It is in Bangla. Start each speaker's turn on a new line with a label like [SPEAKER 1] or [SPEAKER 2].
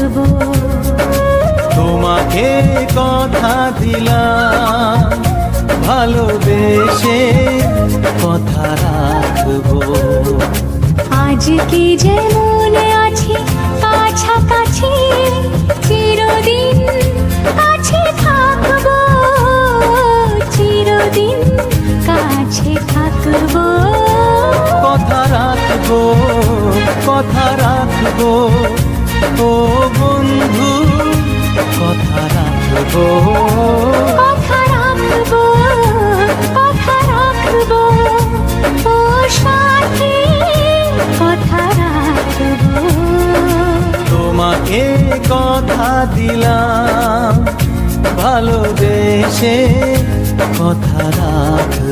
[SPEAKER 1] থাকবো।
[SPEAKER 2] তোমাকে কথা দিলাম ভালোবেসে কথা রাখবো।
[SPEAKER 1] আজকে যেমন আছি কাছাকাছি, চিরদিন কাছে থাকবো, চিরদিন কাছে থাকবো।
[SPEAKER 2] কথা রাখবো, কথা রাখবো, ও বন্ধু কথা রাখবো।
[SPEAKER 1] কথা রাখবো, কথা রাখবো, ও সাথী কথা রাখবো।
[SPEAKER 2] তোমাকে কথা দিলাম ভালোবেসে কথা রাখবো।